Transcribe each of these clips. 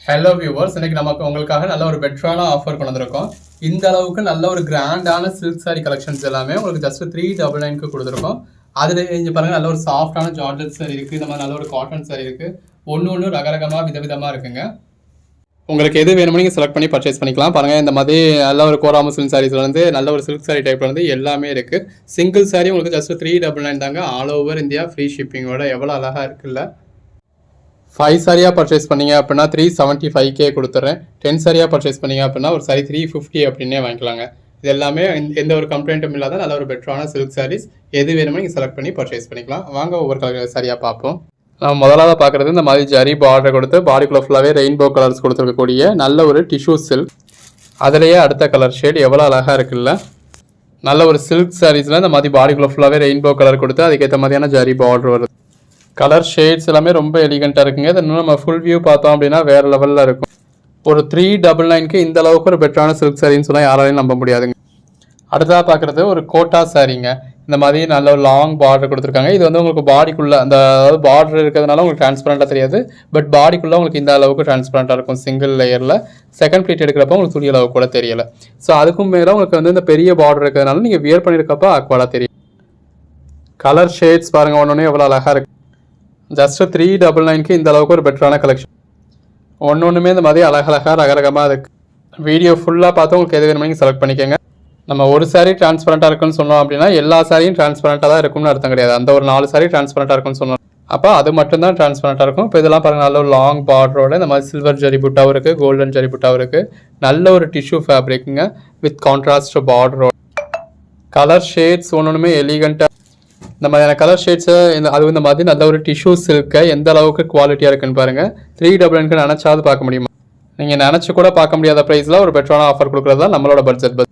Hello viewers, இன்னைக்கு நமக்கு உங்களுக்காக நல்ல ஒரு பெட்டரான ஆஃபர் கொண்டு வந்திருக்கோம். இந்த அளவுக்கு நல்ல ஒரு கிராண்டான சில்க் சாரி கலெக்ஷன்ஸ் எல்லாமே உங்களுக்கு ஜஸ்ட் 399க்கு கொடுத்துருக்கோம். அதில் இங்கே பாருங்கள், நல்ல ஒரு சாஃப்டான ஜார்ஜெட் சாரி இருக்குது, இந்த மாதிரி நல்ல ஒரு காட்டன் சாரி இருக்குது. ஒன்று ரகரகமாக விதவிதமாக இருக்குங்க. உங்களுக்கு எது வேணுமோ நீங்கள் செலக்ட் பண்ணி பர்ச்சேஸ் பண்ணிக்கலாம். பாருங்கள், இந்த மாதிரி நல்ல ஒரு கோரா முஸ்லிம் சாரீஸ்லேருந்து நல்ல ஒரு சில்க் சாரி டைப்லேருந்து எல்லாமே இருக்குது. சிங்கிள் சாரி உங்களுக்கு ஜஸ்ட் 399 தாங்க. ஆல் ஓவர் இந்தியா ஃப்ரீ ஷிப்பிங்கோட. எவ்வளோ அழகாக இருக்குல்ல. 5 சாரியாக பர்ச்சேஸ் பண்ணிங்க அப்படின்னா 375K கொடுத்துட்றேன். 10 சாரியாக பர்ச்சேஸ் பண்ணிங்க அப்படின்னா ஒரு சாரி 350 அப்படின்னே வாங்கிக்கலாங்க. இது எல்லாமே எந்த ஒரு கம்ப்ளைண்ட்டும் இல்லாத நல்ல ஒரு பெட்டரான சில்க் சாரீஸ். எது வேணுமோ நீங்கள் செலக்ட் பண்ணி பர்ச்சேஸ் பண்ணிக்கலாம். வாங்க ஒவ்வொரு கலர் சாரியாக பார்ப்போம். நம்ம முதலாவது பார்க்குறது இந்த மாதிரி ஜரி பார்டர் கொடுத்து பாடிக்குள்ளே ஃபுல்லாகவே ரெயின்போ கலர்ஸ் கொடுத்துருக்கக்கூடிய நல்ல ஒரு டிஷ்யூ சில்க். அதிலேயே அடுத்த கலர் ஷேட் எவ்வளோ அழகாக இருக்குல்ல. நல்ல ஒரு சில்க் சாரீஸில் இந்த மாதிரி பாடிக்குள்ளே ஃபுல்லாகவே ரெயின்போ கலர் கொடுத்து அதுக்கேற்ற மாதிரியான ஜரி பார்டர் வருது. கலர் ஷேட்ஸ் எல்லாமே ரொம்ப எலிகண்ட்டாக இருக்குங்க. இது இன்னும் நம்ம ஃபுல் வியூ பார்த்தோம் அப்படின்னா வேறு லெவலில் இருக்கும். ஒரு 399க்கு இந்த அளவுக்கு ஒரு பெட்டரான சில்க் சாரின்னு சொன்னால் யாராலையும் நம்ப முடியாதுங்க. அடுத்ததாக பார்க்குறது ஒரு கோட்டா சாரீங்க. இந்த மாதிரி நல்ல ஒரு லாங் பார்டர் கொடுத்துருக்காங்க. இது வந்து உங்களுக்கு பாடிக்குள்ளே அந்த அதாவது பார்டர் இருக்கிறதுனால உங்களுக்கு டிரான்ஸ்பரண்ட்டாக தெரியாது. பட் பாடிக்குள்ளே உங்களுக்கு இந்த அளவுக்கு டிரான்ஸ்பரண்ட்டாக இருக்கும். சிங்கிள் லேயரில் செகண்ட் ப்ளீட் எடுக்கிறப்ப உங்களுக்கு துணி அளவு கூட தெரியலை. ஸோ அதுக்கும் மேலே உங்களுக்கு வந்து இந்த பெரிய பார்டர் இருக்கிறதுனால நீங்கள் வியர் பண்ணியிருக்கப்போ அக்வாலாக தெரியும். கலர் ஷேட்ஸ் பாருங்கள், ஒன்று எவ்வளோ அழகாக இருக்குது. ஜஸ்ட் 399க்கு இந்த அளவுக்கு ஒரு பெட்டரான கலெக்ஷன். ஒன்றுமே இந்த மாதிரி அழகழகாக ரகரகமாக இருக்குது. வீடியோ ஃபுல்லாக பார்த்து உங்களுக்கு எது வேணுமோ நீங்கள் செலக்ட் பண்ணிக்கோங்க. நம்ம ஒரு சாரீ டிரான்ஸ்பரண்ட்டாக இருக்குன்னு சொன்னோம் அப்படின்னா எல்லா சாரியும் டிரான்ஸ்பரண்ட்டாக தான் இருக்கும்னு அர்த்தம் கிடையாது. அந்த ஒரு 4 சாரி டிரான்ஸ்பரண்ட்டாக இருக்குன்னு சொன்னோம், அப்போ அது மட்டும்தான் டிரான்ஸ்பரண்ட்டாக இருக்கும். இப்போ இதெல்லாம் பாருங்கள், நல்ல ஒரு லாங் பார்டரோட இந்த மாதிரி சில்வர் ஜரி புட்டாவும் இருக்குது, கோல்டன் ஜரி புட்டாவும் இருக்குது. நல்ல ஒரு டிஷ்யூ ஃபேப்ரிக்குங்க வித் கான்ட்ராஸ்ட் பார்டரோட. கலர் ஷேட்ஸ் ஒன்றுமே எலிகண்ட்டாக இந்த மாதிரியான கலர் ஷேட்ஸை அது இந்த மாதிரி நல்ல ஒரு டிஷ்யூ சில்கை எந்த அளவுக்கு குவாலிட்டியாக இருக்குன்னு பாருங்கள். 399க்கு நினச்சாவது பார்க்க முடியுமா? நீங்கள் நினச்சி கூட பார்க்க முடியாத ப்ரைஸில் ஒரு பெட்டரான ஆஃபர் கொடுக்குறது தான் நம்மளோட பட்ஜெட்.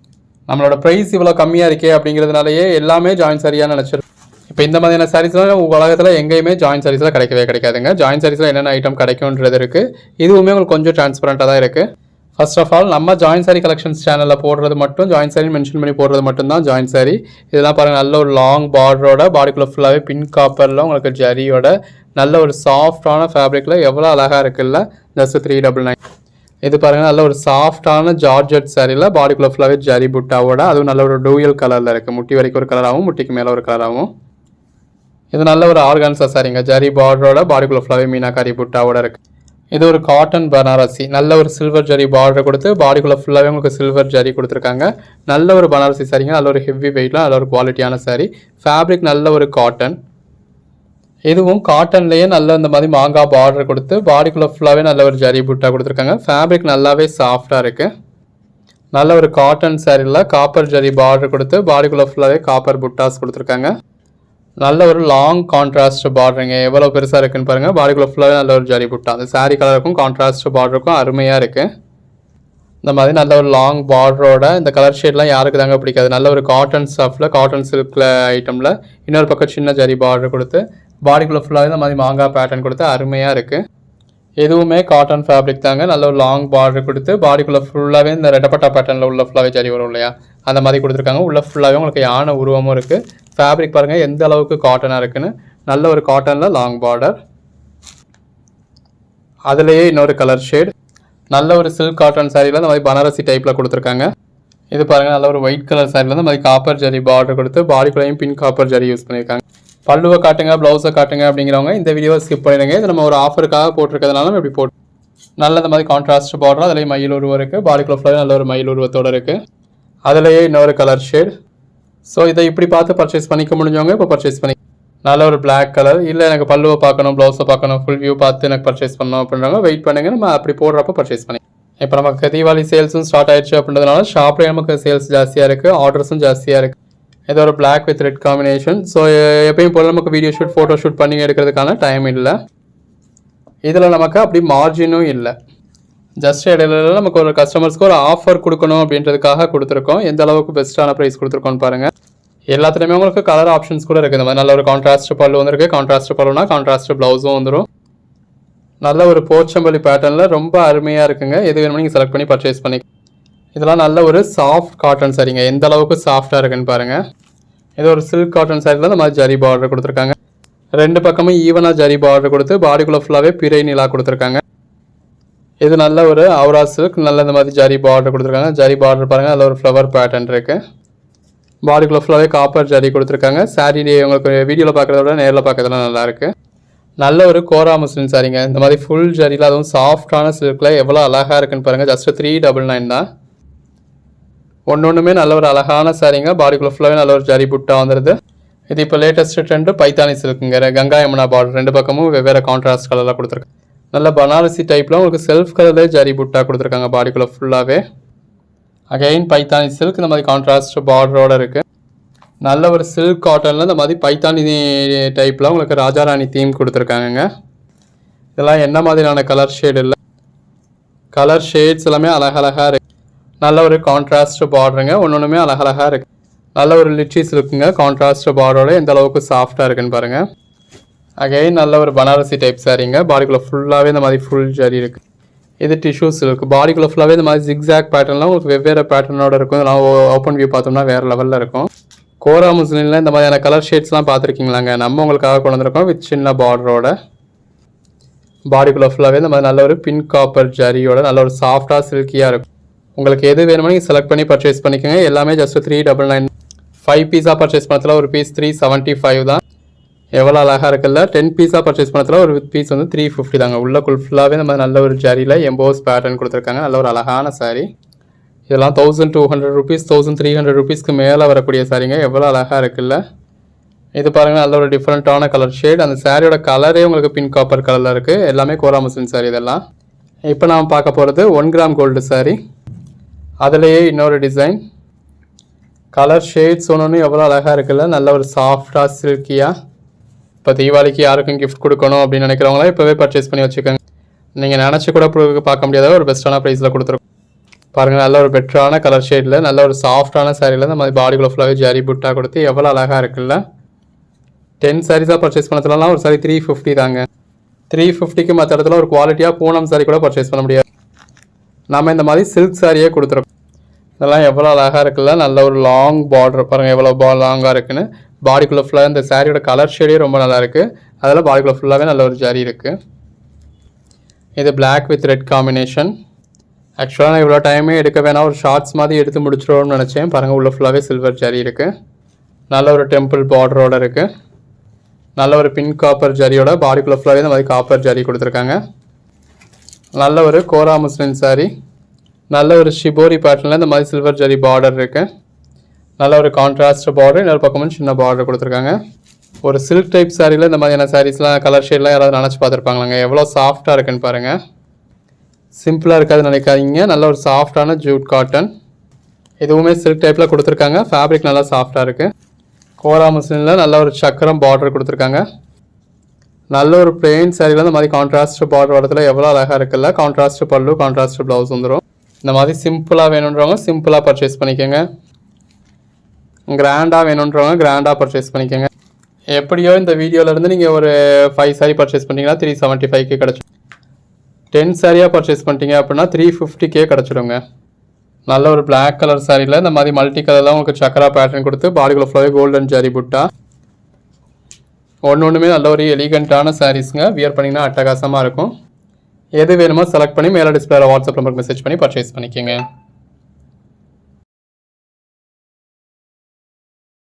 நம்மளோட ப்ரைஸ் இவ்வளோ கம்மியாக இருக்கே அப்படிங்கிறதுனாலேயே எல்லாமே ஜாயின் சாரியாக நினச்சிருக்கோம். இப்போ இந்த மாதிரியான சாரீஸ்லாம் உலகத்தில் எங்கேயுமே ஜாயின் சாரீஸில் கிடைக்காதுங்க. ஜாயின் சாரீஸில் என்னென்ன ஐட்டம் கிடைக்கும்ன்றது இருக்குது. இதுவுமே உங்களுக்கு கொஞ்சம் டிரான்ஸ்பரண்ட்டாக தான் இருக்குது. ஃபர்ஸ்ட் ஆஃப் ஆல் நம்ம ஜாயின் சாரி கலெக்ஷன்ஸ் சேனலில் போடுறது மட்டும் ஜாயின் சாரி மென்ஷன் பண்ணி போடுறது மட்டும்தான் ஜாயின் சாரி. இதெல்லாம் பாருங்கள், நல்ல ஒரு லாங் பார்டரோட பாடிக்குள்ளே ஃபுல்லாகவே பின் காப்பரில் உங்களுக்கு ஜரியோட நல்ல ஒரு சாஃப்டான ஃபேப்ரிக்கில் எவ்வளோ அழகாக இருக்குல்ல. ஜஸ்ட் 399. இது பாருங்கள், நல்ல ஒரு சாஃப்டான ஜார்ஜெட் சாரியில் பாடிக்குள்ளே ஃபுல்லாகவே ஜரி புட்டாவோட, அதுவும் நல்ல ஒரு டூயல் கலரில் இருக்குது. முட்டி வரைக்கும் ஒரு கலராகவும் முட்டிக்கு மேலே ஒரு கலராகவும். இது நல்ல ஒரு ஆர்கான்ஸா சாரிங்க. ஜரி பார்டரோட பாடிக்குள்ளே ஃபுல்லாகவே மீனாக்காரி புட்டாவோட இருக்குது. இது ஒரு காட்டன் பனாரசி. நல்ல ஒரு சில்வர் ஜரி பார்டர் கொடுத்து பாடிக்குள்ளே ஃபுல்லாகவே உங்களுக்கு சில்வர் ஜரி கொடுத்துருக்காங்க. நல்ல ஒரு பனாரசி சாரிங்க. நல்ல ஒரு ஹெவி வெயிட்டில் நல்ல ஒரு குவாலிட்டியான சாரி. ஃபேப்ரிக் நல்ல ஒரு காட்டன். இதுவும் காட்டன்லேயே நல்ல இந்த மாதிரி மாங்காய் பார்டர் கொடுத்து பாடிக்குள்ளே ஃபுல்லாகவே நல்ல ஒரு ஜரி புட்டா கொடுத்துருக்காங்க. ஃபேப்ரிக் நல்லாவே சாஃப்டாக இருக்குது. நல்ல ஒரு காட்டன் சாரியில் காப்பர் ஜரி பார்டர் கொடுத்து பாடிக்குள்ளே ஃபுல்லாகவே காப்பர் புட்டாஸ் கொடுத்துருக்காங்க. நல்ல ஒரு லாங் கான்ட்ராஸ்ட் பார்டருங்க. எவ்வளோ பெருசாக இருக்குன்னு பாருங்கள். பாடிக்குள்ளே ஃபுல்லாகவே நல்ல ஒரு ஜரி புட்டா. அந்த சாரீ கலருக்கும் கான்ட்ராஸ்ட் பார்டருக்கும் அருமையாக இருக்குது. இந்த மாதிரி நல்ல ஒரு லாங் பார்டரோட இந்த கலர் ஷேட்லாம் யாருக்கு தாங்க பிடிக்காது. நல்ல ஒரு காட்டன் ஸ்டஃப்பில் காட்டன் சில்கில் ஐட்டமில் இன்னொரு பக்கம் சின்ன ஜரி பார்டர் கொடுத்து பாடிக்குள்ளே ஃபுல்லாகவே இந்த மாதிரி மாங்காய் பேட்டர்ன் கொடுத்து அருமையாக இருக்குது. எதுவுமே காட்டன் ஃபேப்ரிக் தாங்க. நல்ல ஒரு லாங் பார்டர் கொடுத்து பாடிக்குள்ளே ஃபுல்லாகவே இந்த ரெட்டப்பட்டா பேட்டர்னில் உள்ள ஃபுல்லாகவே ஜரி வரும் இல்லையா, அந்த மாதிரி கொடுத்துருக்காங்க. உள்ள ஃபுல்லாகவே உங்களுக்கு யானை உருவமும் இருக்குது. ஃபேப்ரிக் பாருங்கள் எந்த அளவுக்கு காட்டனாக இருக்குன்னு. நல்ல ஒரு காட்டனில் லாங் பார்டர். அதுலேயே இன்னொரு கலர் ஷேட். நல்ல ஒரு சில்க் காட்டன் சாரியில் இந்த மாதிரி பனாரசி டைப்பில் கொடுத்துருக்காங்க. இது பாருங்கள், நல்ல ஒரு ஒயிட் கலர் சாரியில் இந்த மாதிரி காப்பர் ஜரி பார்டர் கொடுத்து பாடிக்குள்ளேயும் பின் காப்பர் ஜரி யூஸ் பண்ணியிருக்காங்க. பல்லுவை காட்டுங்க, ப்ளவுஸை காட்டுங்க அப்படிங்கிறவங்க இந்த வீடியோவை ஸ்கிப் பண்ணிடுங்க. இது நம்ம ஒரு ஆஃபருக்காக போட்டிருக்கிறதுனால நம்ம இப்படி போட்டு நல்ல இந்த மாதிரி கான்ட்ராஸ்ட் பார்டர். அதிலேயே மயில் உருவம் இருக்குது. பாடிக்குள்ளே ஃபுல்லாக நல்ல ஒரு மயில் உருவத்தோடு இருக்குது. அதிலேயே இன்னொரு கலர் ஷேட். ஸோ இதை இப்படி பார்த்து பர்ச்சேஸ் பண்ணிக்க முடிஞ்சவங்க இப்போ பர்ச்சேஸ் பண்ணி நல்ல ஒரு பிளாக் கலர். இல்லை எனக்கு பல்லுவை பார்க்கணும், ப்ளவுஸை பார்க்கணும், ஃபுல் வியூ பார்த்து எனக்கு பர்ச்சேஸ் பண்ணணும் அப்படின்றவங்க வெயிட் பண்ணுங்க. நம்ம அப்படி போடுறப்ப பர்ச்சேஸ் பண்ணி இப்போ நமக்கு தீபாவளி சேல்ஸும் ஸ்டார்ட் ஆயிடுச்சு அப்படின்றதுனால ஷாப்லேயே நமக்கு சேல்ஸ் ஜாஸ்தியாக இருக்குது, ஆர்டர்ஸும் ஜாஸ்தியாக இருக்குது. இது ஒரு black with red combination. So எப்பயும் போல நமக்கு வீடியோ ஷூட் ஃபோட்டோ ஷூட் பண்ணி எடுக்கிறதுக்கான டைம் இல்லை. இதில் நமக்கு அப்படி மார்ஜினும் இல்லை. ஜஸ்ட் இடையில நமக்கு ஒரு கஸ்டமர்ஸ்க்கு ஒரு ஆஃபர் கொடுக்கணும் அப்படின்றதுக்காக கொடுத்துருக்கோம். எந்த அளவுக்கு பெஸ்ட்டான ப்ரைஸ் கொடுத்துருக்கோன்னு பாருங்கள். எல்லாத்துலேயுமே உங்களுக்கு கலர் ஆப்ஷன்ஸ் கூட இருக்குது. இந்த மாதிரி நல்ல ஒரு கான்ட்ராஸ்ட் பல்லு வந்துருக்கு. கான்ட்ராஸ்ட் பல்லுனா கான்ட்ராஸ்ட் ப்ளவுஸும் வந்துடும். நல்ல ஒரு போச்சம்பள்ளி பேட்டர்னில் ரொம்ப அருமையாக இருக்குங்க. எது வேணுமோ நீங்கள் செலக்ட் பண்ணி பர்ச்சேஸ் பண்ணி. இதெல்லாம் நல்ல ஒரு சாஃப்ட் காட்டன் சாரிங்க. எந்த அளவுக்கு சாஃப்டாக இருக்குன்னு பாருங்கள். இது ஒரு சில்க் காட்டன் சாரியில் இந்த மாதிரி ஜரி பார்டர் கொடுத்துருக்காங்க. ரெண்டு பக்கமும் ஈவனாக ஜரி பார்டர் கொடுத்து பாடிக்குள்ளே ஃபுல்லாகவே பிறை நிலா கொடுத்துருக்காங்க. இது நல்ல ஒரு அவுரா சில்க், நல்ல இந்த மாதிரி ஜரி பார்டர் கொடுத்துருக்காங்க. ஜரி பார்டர் பாருங்கள், அதில் ஒரு ஃப்ளவர் பேட்டர்ன் இருக்குது. பாடிக்குள்ளே ஃபுல்லாகவே காப்பர் ஜரி கொடுத்துருக்காங்க. சாரீ உங்களுக்கு வீடியோவில் பார்க்குறத விட நேரில் பார்க்கறதுலாம் நல்லாயிருக்கு. நல்ல ஒரு கோரா முஸ்லிம் சாரீங்க. இந்த மாதிரி ஃபுல் ஜரியில் அதுவும் சாஃப்டான சில்கில் எவ்வளோ அழகாக இருக்குன்னு பாருங்கள். ஜஸ்ட் 399 தான். ஒன்றுமே நல்ல ஒரு அழகான சாரீங்க. பாடிக்குள்ளே ஃபுல்லாகவே நல்ல ஒரு ஜரி புட்டா வந்துடுது. இது இப்போ லேட்டஸ்ட் ட்ரெண்டு பைத்தானி சில்க்குங்கிற கங்கா யமுனா பார்டர், ரெண்டு பக்கமும் வெவ்வேறு கான்ட்ராஸ்ட் கலரில் கொடுத்துருக்காங்க. நல்ல பனாரசி டைப்பில் உங்களுக்கு செல்ஃப் கலர்லேயே ஜரி புட்டா கொடுத்துருக்காங்க பாடிக்குள்ளே ஃபுல்லாகவே. அகைன் பைத்தானி சில்க் இந்த மாதிரி கான்ட்ராஸ்ட் பார்டரோடு இருக்குது. நல்ல ஒரு சில்க் காட்டனில் இந்த மாதிரி பைத்தானி டைப்பில் உங்களுக்கு ராஜாராணி தீம் கொடுத்துருக்காங்கங்க. இதெல்லாம் என்ன மாதிரியான கலர் ஷேடு இல்லை, கலர் ஷேட்ஸ் எல்லாமே அழகழகாக இருக்குது. நல்ல ஒரு கான்ட்ராஸ்ட் பார்டருங்க. ஒன்றுமே அழகழகாக இருக்குது. நல்ல ஒரு லிச்சி சில்க்குங்க. கான்ட்ராஸ்ட் பார்டரோட எந்த அளவுக்கு சாஃப்டாக இருக்குன்னு பாருங்கள். அகைன் நல்ல ஒரு பனாரசி டைப் சாரீங்க. பாடிக்குள்ளே ஃபுல்லாகவே இந்த மாதிரி ஃபுல் ஜரி இருக்குது. இது டிஷ்யூ சில்க். பாடிக்குள்ளே ஃபுல்லாகவே இந்த மாதிரி ஜிக்ஸாக் பேட்டர்ன்லாம் உங்களுக்கு வெவ்வேறு பேட்டர்னோட இருக்கும். இதெல்லாம் ஓப்பன் வியூ பார்த்தோம்னா வேறு லெவலில் இருக்கும். கோரா முஸ்லிமில் இந்த மாதிரியான கலர் ஷேட்ஸ்லாம் பார்த்துருக்கீங்களாங்க. நம்ம உங்களுக்காக கொண்டு வந்திருக்கோம் வித் சின்ன பார்டரோட. பாடிக்குள்ளே ஃபுல்லாகவே இந்த மாதிரி நல்ல ஒரு பிங்க் காப்பர் ஜரியோட நல்ல ஒரு சாஃப்டாக சில்கியாக இருக்கும். உங்களுக்கு எது வேணுமோ நீங்கள் செலக்ட் பண்ணி பர்ச்சேஸ் பண்ணிக்கோங்க. எல்லாமே ஜஸ்ட் 399. 5 பீஸாக பர்ச்சேஸ் பண்ணத்தில் ஒரு பீஸ் 375 தான். எவ்வளோ அழகாக இருக்குல்ல. 10 பீஸாக பர்ச்சேஸ் பண்ணத்தில் ஒரு பீஸ் வந்து 350 தாங்க. உள்ளக்குள் ஃபுல்லாகவே இந்த மாதிரி நல்ல ஒரு ஜரியில் எம்போஸ் பேட்டர்ன் கொடுத்துருக்காங்க. நல்ல ஒரு அழகான சாரீ. இதெல்லாம் 1200 ருபீஸ் 1300 ருபீஸ்க்கு மேலே வரக்கூடிய சாரீங்க. எவ்வளோ அழகாக இருக்குல்ல. இது பாருங்கள், நல்ல ஒரு டிஃப்ரெண்ட்டான கலர் ஷேட். அந்த சாரியோட கலரே உங்களுக்கு பிங்க் காப்பர் கலரில் இருக்குது. எல்லாமே கோரா முஸ்லிம் சாரீ இதெல்லாம். இப்போ நாம் பார்க்க போகிறது 1 கிராம் கோல்டு சாரீ. அதுலேயே இன்னொரு டிசைன். கலர் ஷேட்ஸ் ஒன்று எவ்வளோ அழகாக இருக்குல்ல. நல்ல ஒரு சாஃப்டாக சில்கியாக. இப்போ தீபாவளிக்கு யாருக்கும் கிஃப்ட் கொடுக்கணும் அப்படின்னு நினைக்கிறவங்களாம் இப்போவே பர்ச்சேஸ் பண்ணி வச்சுக்கோங்க. நீங்கள் நினச்சி கூட பார்க்க முடியாத ஒரு பெஸ்ட்டான ப்ரைஸில் கொடுத்துருக்கோம். பாருங்கள், நல்ல ஒரு பெட்டரான கலர் ஷேடில் நல்ல ஒரு சாஃப்டான சாரியில் இந்த மாதிரி பாடிக்குள்ளே ஃபுல்லாகவே ஜரி புட்டா கொடுத்து எவ்வளோ அழகாக இருக்குல்ல. 10 சாரீஸாக பர்ச்சேஸ் பண்ணதுலாம் ஒரு சாரி 350 தாங்க. 350க்கு மற்ற இடத்துல ஒரு குவாலிட்டியாக பூனம் சாரி கூட பர்ச்சேஸ் பண்ண முடியாது. நம்ம இந்த மாதிரி சில்க் சாரியே கொடுத்துருக்கோம். இதெல்லாம் எவ்வளோ அழகாக இருக்குல்ல. நல்ல ஒரு லாங் பார்டர் பாருங்கள் எவ்வளோ லாங்காக இருக்குன்னு. பாடிக்குள்ளே ஃபுல்லாக இந்த சாரியோட கலர் ஷேடே ரொம்ப நல்லா இருக்குது. அதில் பாடிக்குள்ளே ஃபுல்லாகவே நல்ல ஒரு ஜரி இருக்குது. இது பிளாக் வித் ரெட் காம்பினேஷன். ஆக்சுவலாக நான் இவ்வளோ டைமே எடுக்க வேணாம், ஒரு ஷார்ட்ஸ் மாதிரி எடுத்து முடிச்சிடும்னு நினச்சேன். பாருங்கள், உள்ள ஃபுல்லாகவே சில்வர் ஜரி இருக்குது. நல்ல ஒரு டெம்பிள் பார்டரோடு இருக்குது. நல்ல ஒரு பிங்க் காப்பர் ஜரியோட பாடிக்குள்ளே ஃபுல்லாகவே இந்த மாதிரி காப்பர் ஜரி கொடுத்துருக்காங்க. நல்ல ஒரு கோரா முஸ்லிம் சாரீ. நல்ல ஒரு ஷிபோரி பேட்டர்னில் இந்த மாதிரி சில்வர் ஜரி பார்டர் இருக்குது. நல்ல ஒரு கான்ட்ராஸ்ட் பார்டர். இன்னொரு பக்கமும் சின்ன பார்டர் கொடுத்துருக்காங்க. ஒரு சில்க் டைப் சாரியில் இந்த மாதிரியான சாரீஸ்லாம் கலர் ஷேட்லாம் யாராவது நினச்சி பார்த்துருப்பாங்களாங்க. எவ்வளோ சாஃப்டாக இருக்குன்னு பாருங்கள். சிம்பிளாக இருக்காதுன்னு நினைக்காதீங்க. நல்ல ஒரு சாஃப்டான ஜூட் காட்டன். இதுவுமே சில்க் டைப்பில் கொடுத்துருக்காங்க. ஃபேப்ரிக் நல்லா சாஃப்டாக இருக்குது. கோரா முஸ்லிமில் நல்ல ஒரு சக்கரம் பார்டர் கொடுத்துருக்காங்க. நல்ல ஒரு பிளெயின் சாரியில் இந்த மாதிரி கான்ட்ராஸ்ட் பார்டர் வரத்துல எவ்வளோ அழகாக இருக்குல்ல. கான்ட்ராஸ்ட் பல்லு, கான்ட்ராஸ்ட் ப்ளவுஸ் வந்துடும். இந்த மாதிரி சிம்பிளாக வேணுன்றவங்க சிம்பிளாக பர்ச்சேஸ் பண்ணிக்கோங்க. கிராண்டாக வேணுன்றவங்க கிராண்டாக பர்ச்சேஸ் பண்ணிக்கோங்க. எப்படியோ இந்த வீடியோவிலேருந்து நீங்கள் ஒரு 5 சாரீ பர்ச்சேஸ் பண்ணிங்கன்னா 375க்கு கிடச்சிடும். 10 சாரியாக பர்ச்சேஸ் பண்ணிட்டீங்க அப்படின்னா 350க்கே கிடச்சிடுங்க. நல்ல ஒரு பிளாக் கலர் சாரியில் இந்த மாதிரி மல்டி கலர்லாம் உங்களுக்கு சக்கரா பேட்டர்ன் கொடுத்து பாடிக்குள்ள ஃபுல்லாகவே கோல்டன் ஜரி புட்டா. ஒன்றுமே நல்ல ஒரு எலிகண்ட்டான சாரீஸுங்க. வியர் பண்ணிங்கன்னா அட்டகாசமாக இருக்கும். எது வேணுமோ செலக்ட் பண்ணி மேலே டிஸ்பிளேல வாட்ஸ்அப் நம்பருக்கு மெசேஜ் பண்ணி பர்ச்சேஸ் பண்ணிக்கோங்க.